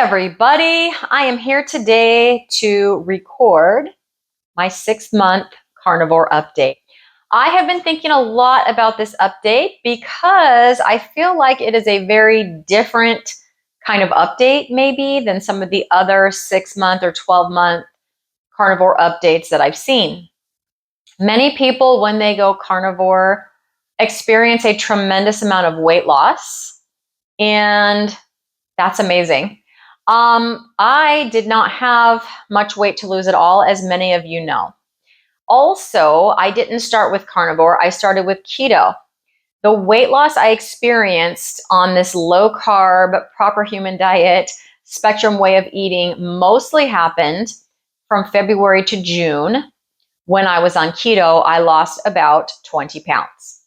everybody. I am here today to record my 6-month carnivore update. I have been thinking a lot about this update because I feel like it is a very different kind of update maybe than some of the other 6-month or 12-month carnivore updates that I've seen. Many people, when they go carnivore, experience a tremendous amount of weight loss, and that's amazing. I did not have much weight to lose at all, as many of you know. Also, I didn't start with carnivore. I started with keto. The weight loss I experienced on this low carb, proper human diet, spectrum way of eating mostly happened from February to June. When I was on keto, I lost about 20 pounds.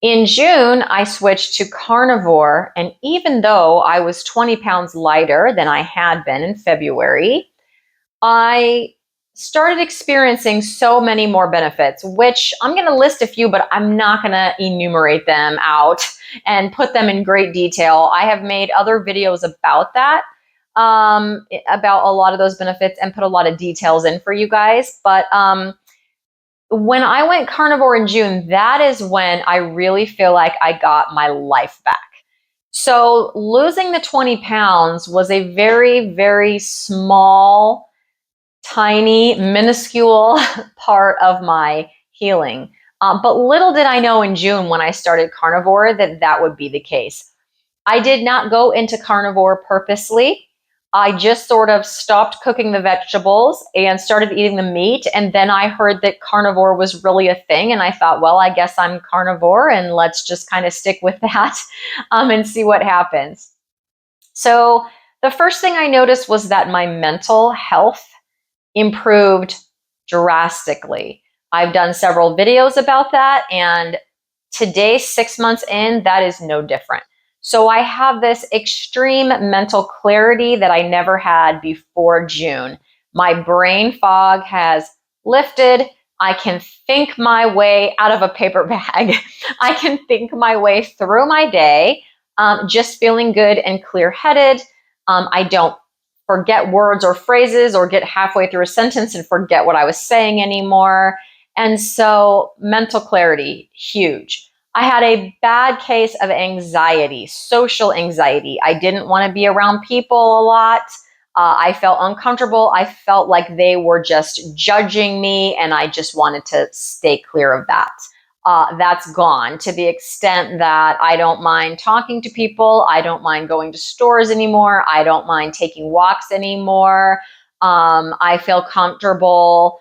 In June, I switched to carnivore, and even though I was 20 pounds lighter than I had been in February, I started experiencing so many more benefits, which I'm going to list a few, but I'm not going to enumerate them out and put them in great detail. I have made other videos about that, about a lot of those benefits, and put a lot of details in for you guys. But when I went carnivore in June, that is when I really feel like I got my life back. So losing the 20 pounds was a very, very small, tiny, minuscule part of my healing. But little did I know in June when I started carnivore that that would be the case. I did not go into carnivore purposely. I just sort of stopped cooking the vegetables and started eating the meat. And then I heard that carnivore was really a thing. And I thought, well, I guess I'm carnivore and let's just kind of stick with that and see what happens. So the first thing I noticed was that my mental health improved drastically. I've done several videos about that. And today, 6 months in, that is no different. So I have this extreme mental clarity that I never had before June. My brain fog has lifted. I can think my way out of a paper bag. I can think my way through my day, just feeling good and clear-headed. I don't forget words or phrases or get halfway through a sentence and forget what I was saying anymore. And so mental clarity, huge. I had a bad case of anxiety, social anxiety. I didn't want to be around people a lot. I felt uncomfortable. I felt like they were just judging me, and I just wanted to stay clear of that. That's gone to the extent that I don't mind talking to people. I don't mind going to stores anymore. I don't mind taking walks anymore. I feel comfortable,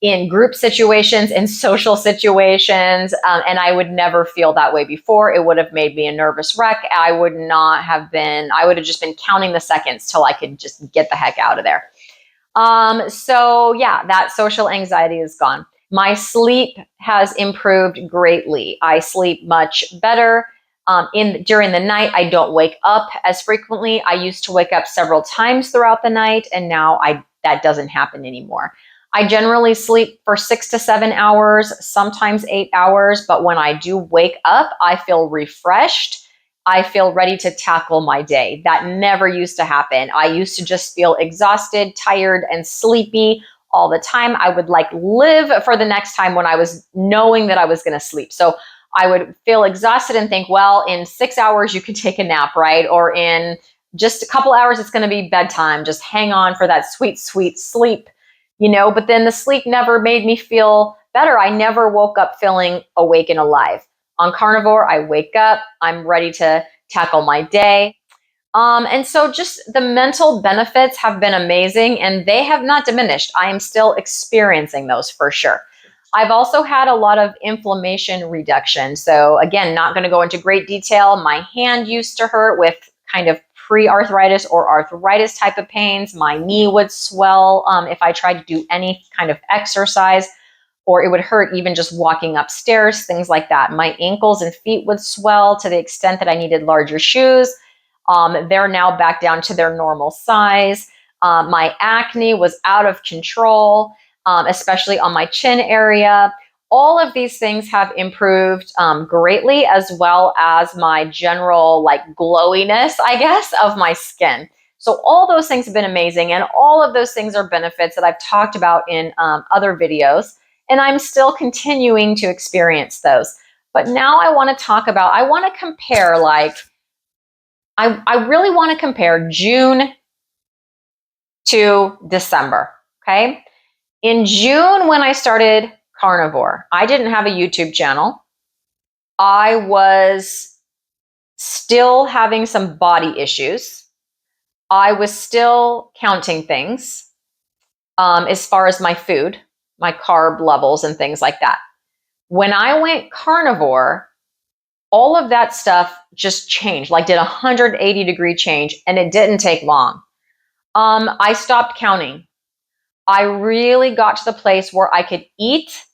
in group situations, in social situations, and I would never feel that way before. It would have made me a nervous wreck. I would have just been counting the seconds till I could just get the heck out of there. So yeah, that social anxiety is gone. My sleep has improved greatly. I sleep much better. During the night, I don't wake up as frequently. I used to wake up several times throughout the night, and now that doesn't happen anymore. I generally sleep for 6 to 7 hours, sometimes 8 hours, but when I do wake up, I feel refreshed. I feel ready to tackle my day. That never used to happen. I used to just feel exhausted, tired, and sleepy all the time. I would live for the next time when I was knowing that I was going to sleep. So I would feel exhausted and think, well, in 6 hours, you could take a nap, right? Or in just a couple hours, it's going to be bedtime. Just hang on for that sweet, sweet sleep. But then the sleep never made me feel better. I never woke up feeling awake and alive. On carnivore, I wake up, I'm ready to tackle my day. And so just the mental benefits have been amazing, and they have not diminished. I am still experiencing those for sure. I've also had a lot of inflammation reduction. So again, not going to go into great detail. My hand used to hurt with kind of pre-arthritis or arthritis type of pains. My knee would swell if I tried to do any kind of exercise, or it would hurt even just walking upstairs, things like that. My ankles and feet would swell to the extent that I needed larger shoes. They're now back down to their normal size. My acne was out of control, especially on my chin area. all of these things have improved greatly, as well as my general like glowiness, I guess, of my skin. So all those things have been amazing, and all of those things are benefits that I've talked about in other videos, and I'm still continuing to experience those. But now I want to talk about, I want to compare, like, I really want to compare June to December, okay? In June, when I started Carnivore, I didn't have a YouTube channel. I was still having some body issues. I was still counting things as far as my food, my carb levels and things like that. When I went carnivore, all of that stuff just changed, like did a 180-degree change, and it didn't take long. I stopped counting. I really got to the place where I could eat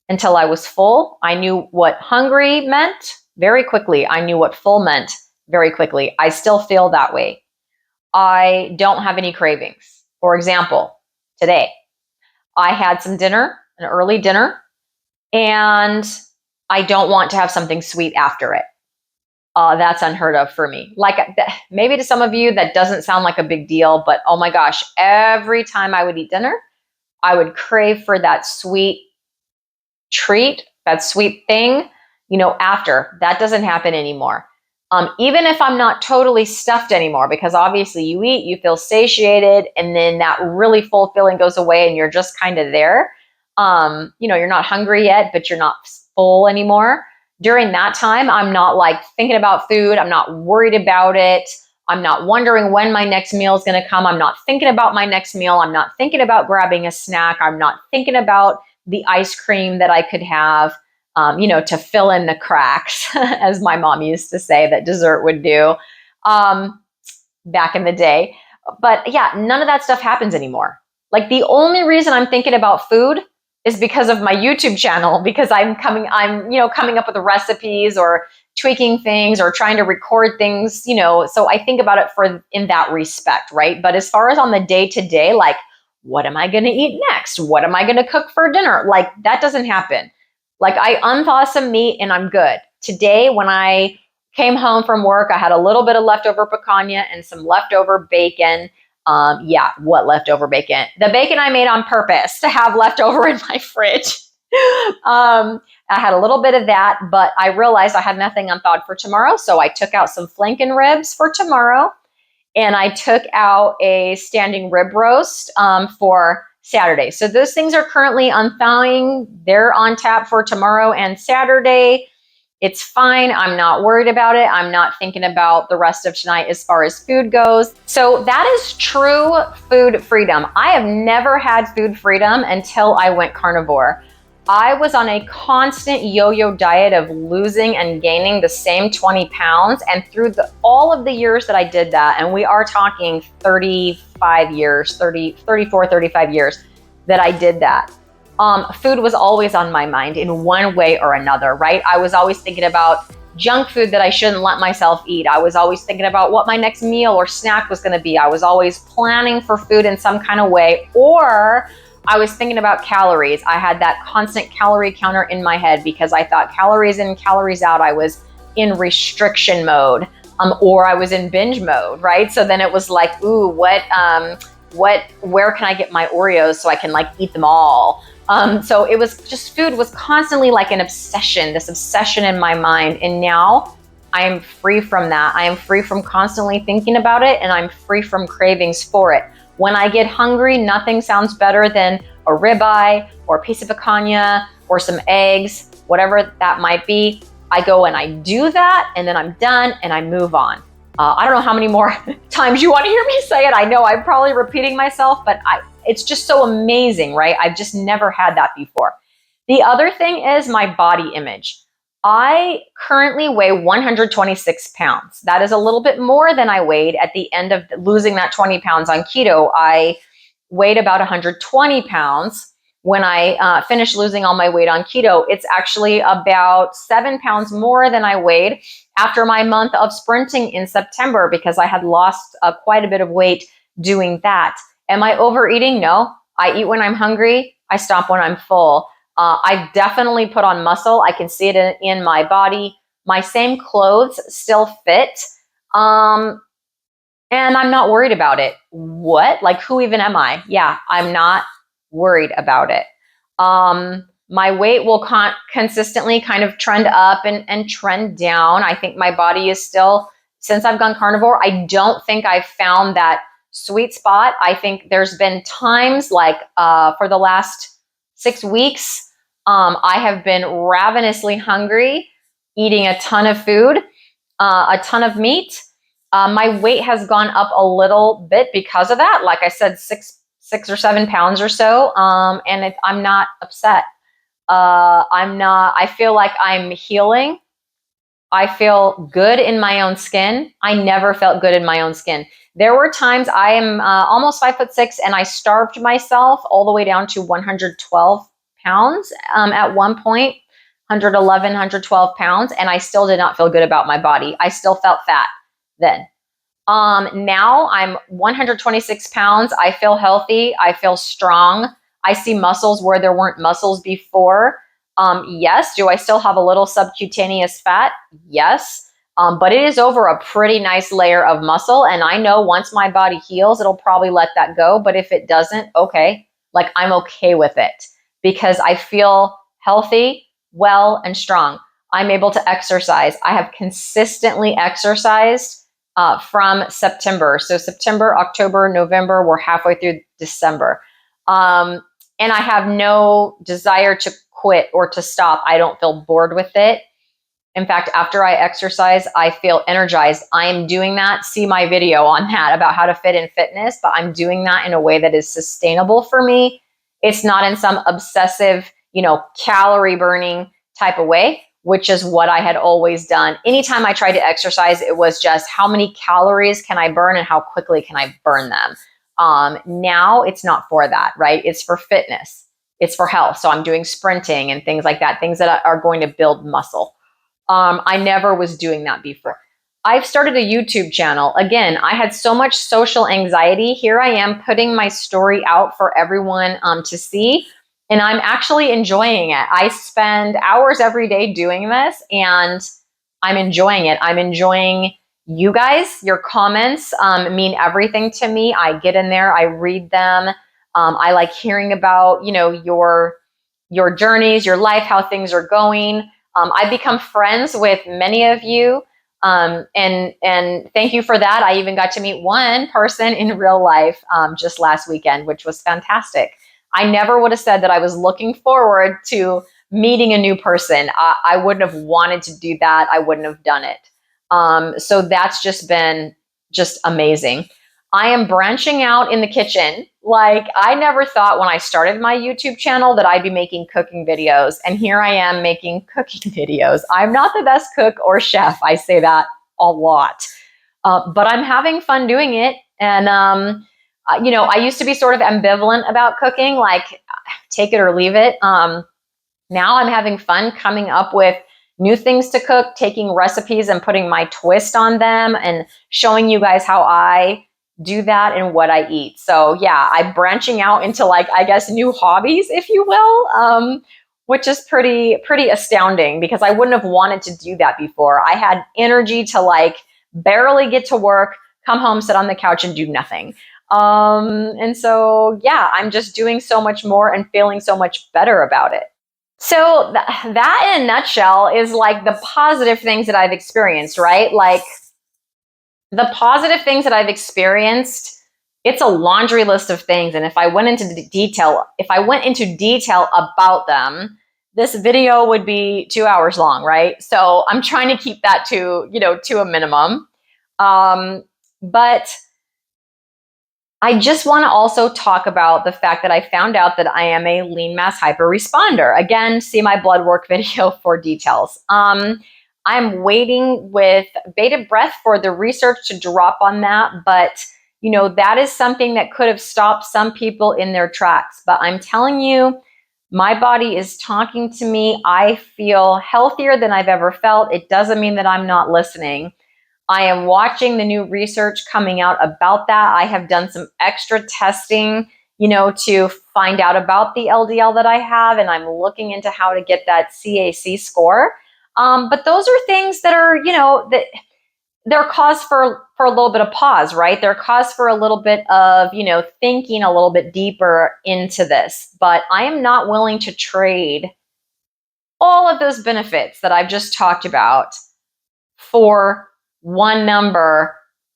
until I was full. I knew what hungry meant very quickly. I knew what full meant very quickly. I still feel that way. I don't have any cravings. For example, today, I had some dinner, an early dinner, and I don't want to have something sweet after it. That's unheard of for me. Like, maybe to some of you that doesn't sound like a big deal, but oh my gosh, every time I would eat dinner, I would crave for that sweet treat, that sweet thing, after. That doesn't happen anymore. Even if I'm not totally stuffed anymore, because obviously you eat, you feel satiated, and then that really full feeling goes away and you're just kind of there. You're not hungry yet, but you're not full anymore. During that time, I'm not like thinking about food. I'm not worried about it. I'm not wondering when my next meal is going to come. I'm not thinking about my next meal. I'm not thinking about grabbing a snack. I'm not thinking about the ice cream that I could have, to fill in the cracks, as my mom used to say that dessert would do back in the day. But yeah, none of that stuff happens anymore. Like, the only reason I'm thinking about food is because of my YouTube channel, because I'm coming up with the recipes or tweaking things or trying to record things, so I think about it in that respect, right? But as far as on the day-to-day, like, what am I going to eat next? What am I going to cook for dinner? Like, that doesn't happen. Like, I unthaw some meat and I'm good. Today, when I came home from work, I had a little bit of leftover picanha and some leftover bacon. What leftover bacon? The bacon I made on purpose to have leftover in my fridge. I had a little bit of that, but I realized I had nothing unthawed for tomorrow. So I took out some flanken ribs for tomorrow, and I took out a standing rib roast for Saturday. So those things are currently unthawing. They're on tap for tomorrow and Saturday. It's fine. I'm not worried about it. I'm not thinking about the rest of tonight as far as food goes. So that is true food freedom. I have never had food freedom until I went carnivore. I was on a constant yo-yo diet of losing and gaining the same 20 pounds. And through all of the years that I did that, and we are talking 35 years, 34, 35 years that I did that. Food was always on my mind in one way or another, right? I was always thinking about junk food that I shouldn't let myself eat. I was always thinking about what my next meal or snack was going to be. I was always planning for food in some kind of way, or I was thinking about calories. I had that constant calorie counter in my head because I thought calories in, calories out. I was in restriction mode, or I was in binge mode, right? So then it was like, ooh, where can I get my Oreos so I can like eat them all? So it was just, food was constantly like an obsession, this obsession in my mind. And now I am free from that. I am free from constantly thinking about it, and I'm free from cravings for it. When I get hungry, nothing sounds better than a ribeye or a piece of picanha or some eggs, whatever that might be. I go and I do that, and then I'm done and I move on. I don't know how many more times you want to hear me say it. I know I'm probably repeating myself, but it's just so amazing, right? I've just never had that before. The other thing is my body image. I currently weigh 126 pounds. That is a little bit more than I weighed at the end of losing that 20 pounds on keto. I weighed about 120 pounds. When I finished losing all my weight on keto, it's actually about 7 pounds more than I weighed after my month of sprinting in September, because I had lost quite a bit of weight doing that. Am I overeating? No. I eat when I'm hungry. I stop when I'm full. I've definitely put on muscle. I can see it in my body. My same clothes still fit. And I'm not worried about it. What? Like, who even am I? Yeah, I'm not worried about it. My weight will consistently kind of trend up and trend down. I think my body is still, since I've gone carnivore, I don't think I've found that sweet spot. I think there's been times like for the last 6 weeks, I have been ravenously hungry, eating a ton of food, a ton of meat. My weight has gone up a little bit because of that. Like I said, six or 7 pounds or so. And I'm not upset. I feel like I'm healing. I feel good in my own skin. I never felt good in my own skin. There were times I am almost 5'6" and I starved myself all the way down to 112 pounds at one point, 111, 112 pounds, and I still did not feel good about my body. I still felt fat then. Now I'm 126 pounds. I feel healthy. I feel strong. I see muscles where there weren't muscles before. Yes. Do I still have a little subcutaneous fat? Yes. But it is over a pretty nice layer of muscle. And I know once my body heals, it'll probably let that go. But if it doesn't, okay. Like, I'm okay with it because I feel healthy, well, and strong. I'm able to exercise. I have consistently exercised from September. So September, October, November, we're halfway through December. And I have no desire to quit or to stop. I don't feel bored with it. In fact, after I exercise, I feel energized. I am doing that. See my video on that about how to fit in fitness, but I'm doing that in a way that is sustainable for me. It's not in some obsessive, calorie burning type of way, which is what I had always done. Anytime I tried to exercise, it was just how many calories can I burn and how quickly can I burn them? Now it's not for that, right? It's for fitness. It's for health. So I'm doing sprinting and things like that, things that are going to build muscle. I never was doing that before. I've started a YouTube channel. Again, I had so much social anxiety. Here I am putting my story out for everyone to see, and I'm actually enjoying it. I spend hours every day doing this, and I'm enjoying it. I'm enjoying you guys. Your comments mean everything to me. I get in there, I read them. I like hearing about, your journeys, your life, how things are going. I've become friends with many of you, and thank you for that. I even got to meet one person in real life just last weekend, which was fantastic. I never would have said that I was looking forward to meeting a new person. I wouldn't have wanted to do that. I wouldn't have done it. So that's just been just amazing. I am branching out in the kitchen. Like, I never thought when I started my YouTube channel that I'd be making cooking videos. And here I am making cooking videos. I'm not the best cook or chef. I say that a lot. But I'm having fun doing it. And, I used to be sort of ambivalent about cooking, like take it or leave it. Now I'm having fun coming up with new things to cook, taking recipes and putting my twist on them and showing you guys how I do that and what I eat. So yeah, I'm branching out into, like, I guess, new hobbies, if you will, which is pretty astounding because I wouldn't have wanted to do that before. I had energy to like barely get to work, come home, sit on the couch and do nothing. And so, yeah, I'm just doing so much more and feeling so much better about it. So that in a nutshell is like the positive things that I've experienced, right? Like, the positive things that I've experienced, it's a laundry list of things. And if I went into detail about them, this video would be 2 hours long, right? So I'm trying to keep that to a minimum. But I just want to also talk about the fact that I found out that I am a lean mass hyperresponder. Again, see my blood work video for details. I'm waiting with bated breath for the research to drop on that, but that is something that could have stopped some people in their tracks. But I'm telling you, my body is talking to me. I feel healthier than I've ever felt. It doesn't mean that I'm not listening. I am watching the new research coming out about that. I have done some extra testing to find out about the LDL that I have, and I'm looking into how to get that CAC score. But those are things that are, that they're cause for a little bit of pause, right? They're cause for a little bit of, thinking a little bit deeper into this. But I am not willing to trade all of those benefits that I've just talked about for one number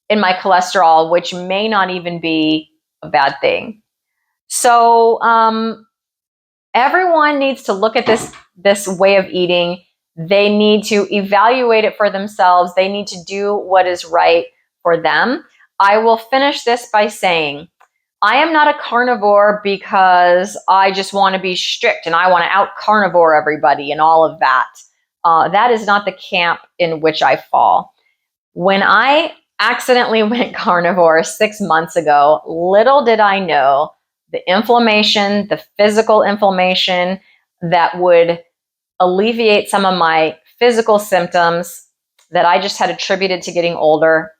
in my cholesterol, which may not even be a bad thing. So everyone needs to look at this way of eating. They need to evaluate it for themselves. They need to do what is right for them. I will finish this by saying, I am not a carnivore because I just want to be strict and I want to out carnivore everybody and all of that. That is not the camp in which I fall. When I accidentally went carnivore 6 months ago, little did I know the inflammation, the physical inflammation that would alleviate some of my physical symptoms that I just had attributed to getting older.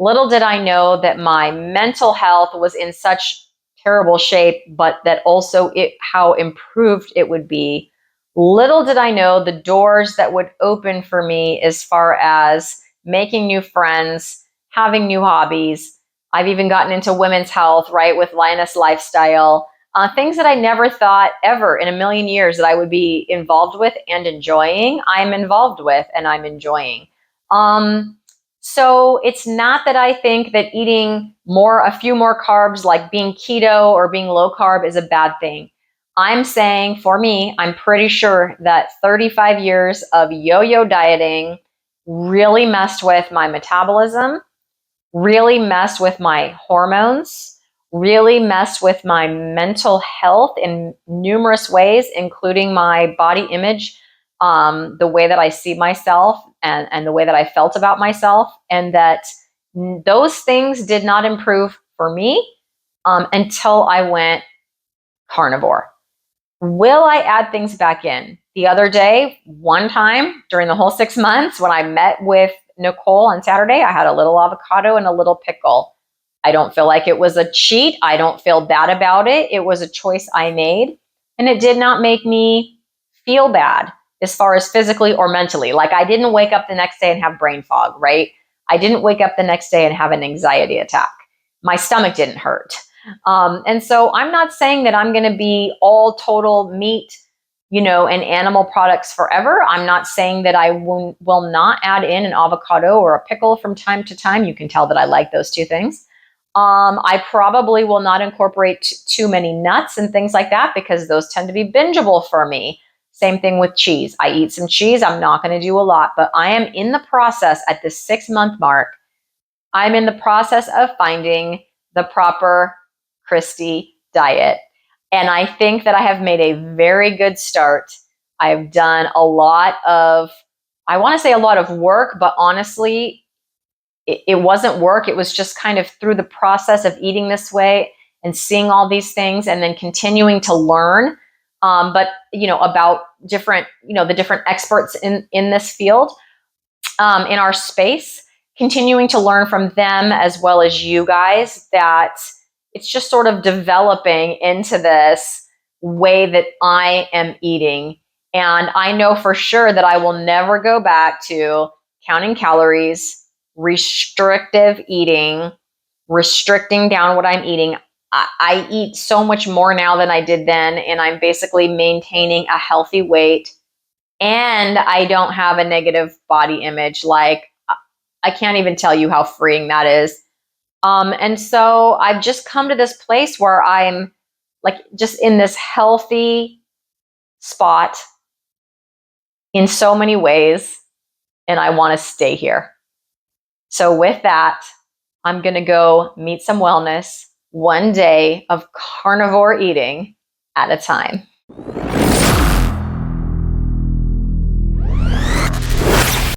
Little did I know that my mental health was in such terrible shape, but that also how improved it would be. Little did I know the doors that would open for me as far as making new friends, having new hobbies. I've even gotten into women's health, right, with Lioness Lifestyle. Things that I never thought ever in a million years that I would be involved with and enjoying, I'm involved with and I'm enjoying. So it's not that I think that eating a few more carbs, like being keto or being low carb, is a bad thing. I'm saying, for me, I'm pretty sure that 35 years of yo-yo dieting really messed with my metabolism, really messed with my hormones, really messed with my mental health in numerous ways, including my body image, the way that I see myself and the way that I felt about myself, and that those things did not improve for me until I went carnivore. Will I add things back in? The other day, one time during the whole 6 months, when I met with Nicole on Saturday, I had a little avocado and a little pickle. I don't feel like it was a cheat. I don't feel bad about it. It was a choice I made, and it did not make me feel bad as far as physically or mentally. Like, I didn't wake up the next day and have brain fog, right? I didn't wake up the next day and have an anxiety attack. My stomach didn't hurt. And so I'm not saying that I'm going to be all total meat, and animal products forever. I'm not saying that I will not add in an avocado or a pickle from time to time. You can tell that I like those two things. I probably will not incorporate too many nuts and things like that because those tend to be bingeable for me. Same thing with cheese. I eat some cheese. I'm not going to do a lot, but I am in the process at the 6-month mark. I'm in the process of finding the proper Christy diet. And I think that I have made a very good start. I've done a lot of work, but honestly, it wasn't work. It was just kind of through the process of eating this way and seeing all these things and then continuing to learn. But about different, the different experts in this field, in our space, continuing to learn from them as well as you guys, that it's just sort of developing into this way that I am eating. And I know for sure that I will never go back to counting calories, restrictive eating, restricting down what I'm eating. I eat so much more now than I did then, and I'm basically maintaining a healthy weight, and I don't have a negative body image. Like, I can't even tell you how freeing that is. And so I've just come to this place where I'm like just in this healthy spot in so many ways, and I want to stay here. So with that, I'm going to go meet some wellness, one day of carnivore eating at a time.